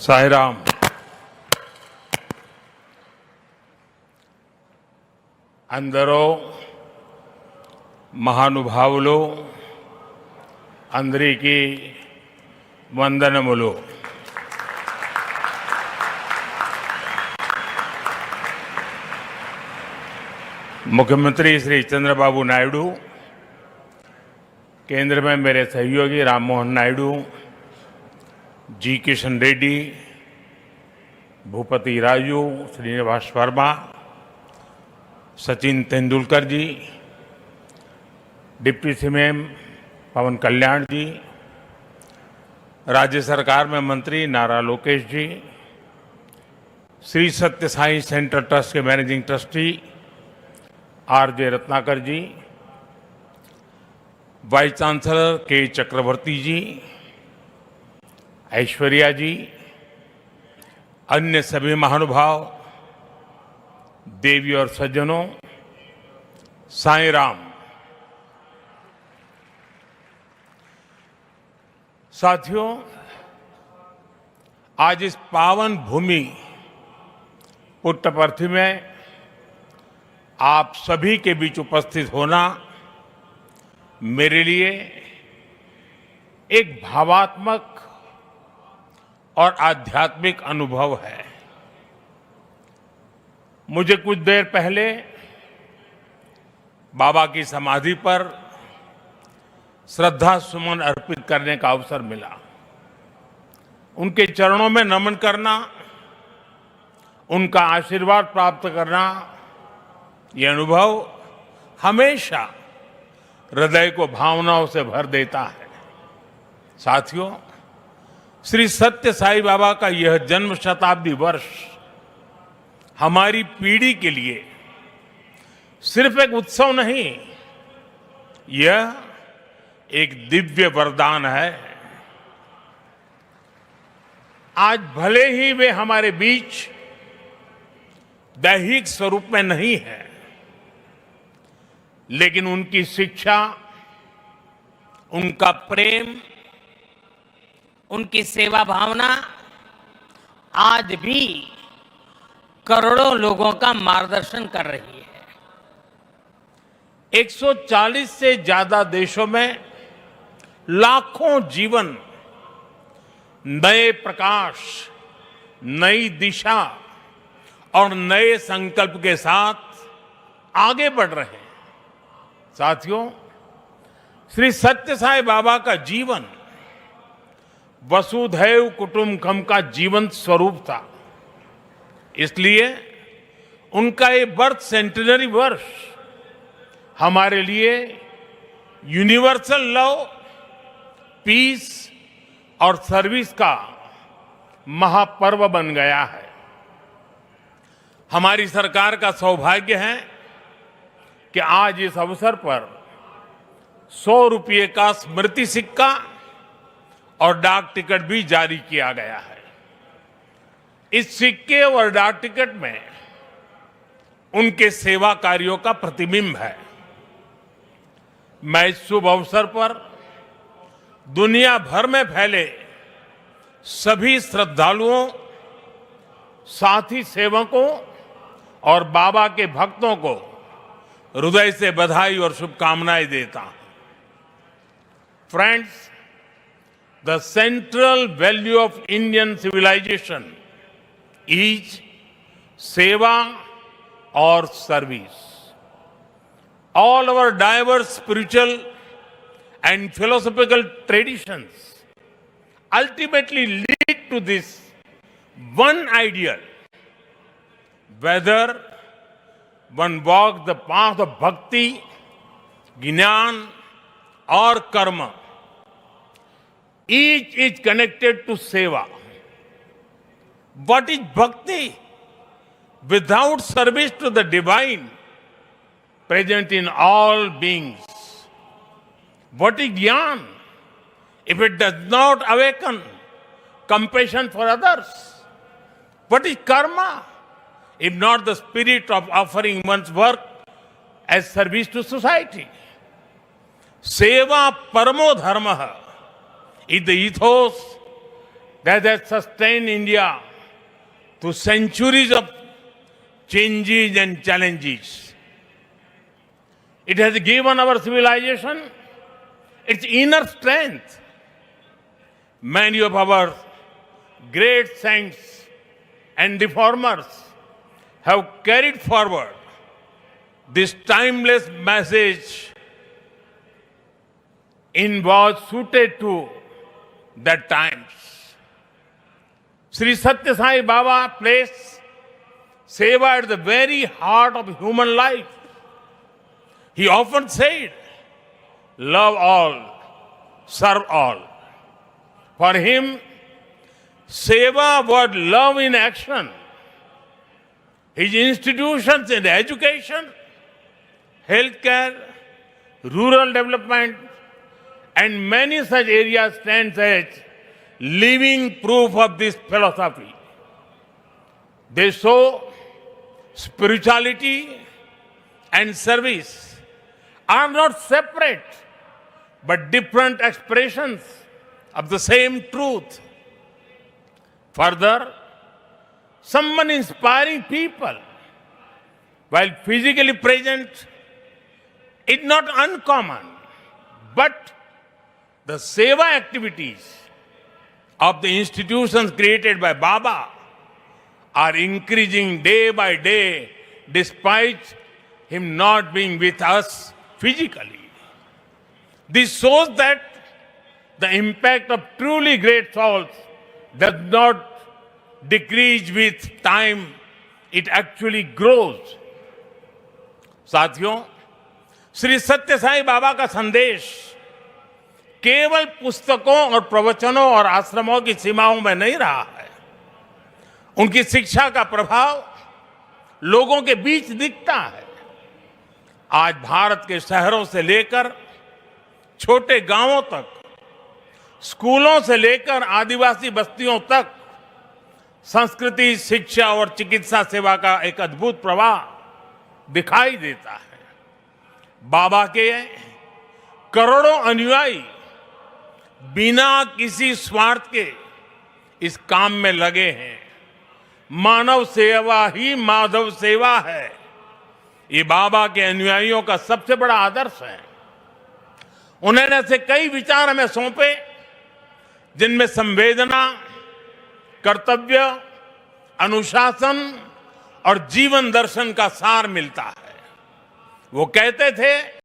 సాయిరామ్. అందరూ మహానుభావులు, అందరికీ వందనములు. मुख्यमंत्री श्री चंद्रबाबू नायडू, केंद्र में मेरे सहयोगी राम मोहन नायडू, जी किशन रेड्डी, भूपति राजू, श्रीनिवास वर्मा, सचिन तेंदुलकर जी, डिप्टी सीएम पवन कल्याण जी, राज्य सरकार में मंत्री नारा लोकेश जी, श्री सत्य साई सेंटर ट्रस्ट के मैनेजिंग ट्रस्टी आर.जे. रत्नाकर जी, वाइस चांसलर के चक्रवर्ती जी, ऐश्वर्या जी, अन्य सभी महानुभाव, देवी और सज्जनों, साईं-राम। साथियों, आज इस पावन भूमि पुट्टपर्थी में आप सभी के बीच उपस्थित होना मेरे लिए एक भावात्मक और आध्यात्मिक अनुभव है। मुझे कुछ देर पहले बाबा की समाधि पर श्रद्धा सुमन अर्पित करने का अवसर मिला। उनके चरणों में नमन करना, उनका आशीर्वाद प्राप्त करना, ये अनुभव हमेशा हृदय को भावनाओं से भर देता है। साथियों, श्री सत्य साई बाबा का यह जन्म शताब्दी वर्ष हमारी पीढ़ी के लिए सिर्फ एक उत्सव नहीं, यह एक दिव्य वरदान है। आज भले ही वे हमारे बीच दैहिक स्वरूप में नहीं है, लेकिन उनकी शिक्षा, उनका प्रेम, उनकी सेवा भावना आज भी करोड़ों लोगों का मार्गदर्शन कर रही है। 140 से ज्यादा देशों में लाखों जीवन नए प्रकाश, नई दिशा और नए संकल्प के साथ आगे बढ़ रहे हैं। साथियों, श्री सत्य साई बाबा का जीवन वसुधैव कुटुंबकम का जीवंत स्वरूप था। इसलिए उनका ये बर्थ सेंटिनरी वर्ष हमारे लिए यूनिवर्सल लव, पीस और सर्विस का महापर्व बन गया है। हमारी सरकार का सौभाग्य है कि आज इस अवसर पर 100 रुपये का स्मृति सिक्का और डाक टिकट भी जारी किया गया है। इस सिक्के और डाक टिकट में उनके सेवा कार्यों का प्रतिबिंब है। मैं इस शुभ अवसर पर दुनिया भर में फैले सभी श्रद्धालुओं, साथी सेवकों और बाबा के भक्तों को हृदय से बधाई और शुभकामनाएं देता हूं। Friends, the central value of Indian civilisation is seva और service. All our diverse spiritual and philosophical traditions ultimately lead to this one ideal. Whether one walks the path of bhakti, jnana or karma, each is connected to seva. What is bhakti? Without service to the divine present in all beings. What is jnana? If it does not awaken compassion for others. What is karma? If not the spirit of offering one's work as service to society. Seva paramo dharma is the ethos that has sustained India through centuries of changes and challenges. It has given our civilization its inner strength. Many of our great saints and reformers have carried forward this timeless message in was suited to that times. Sri Satya Sai Baba placed seva at the very heart of human life. He often said, love all, serve all. For him, seva was love in action. His institutions in education, healthcare, rural development, and many such areas stand as living proof of this philosophy. They show spirituality and service are not separate but different expressions of the same truth. Further, someone inspiring people while physically present is not uncommon, but the seva activities of the institutions created by Baba are increasing day by day despite him not being with us physically. This shows that the impact of truly great souls does not decrease with time, it actually grows. साथियों, श्री सत्य साई बाबा का संदेश केवल पुस्तकों और प्रवचनों और आश्रमों की सीमाओं में नहीं रहा है। उनकी शिक्षा का प्रभाव लोगों के बीच दिखता है। आज भारत के शहरों से लेकर छोटे गांवों तक, स्कूलों से लेकर आदिवासी बस्तियों तक संस्कृति, शिक्षा और चिकित्सा सेवा का एक अद्भुत प्रवाह दिखाई देता है। बाबा के करोड़ों अनुयायी बिना किसी स्वार्थ के इस काम में लगे हैं। मानव सेवा ही माधव सेवा है, ये बाबा के अनुयायियों का सबसे बड़ा आदर्श है। उन्होंने ऐसे कई विचार हमें सौंपे जिनमें संवेदना, कर्तव्य, अनुशासन और जीवन दर्शन का सार मिलता है। वो कहते थे,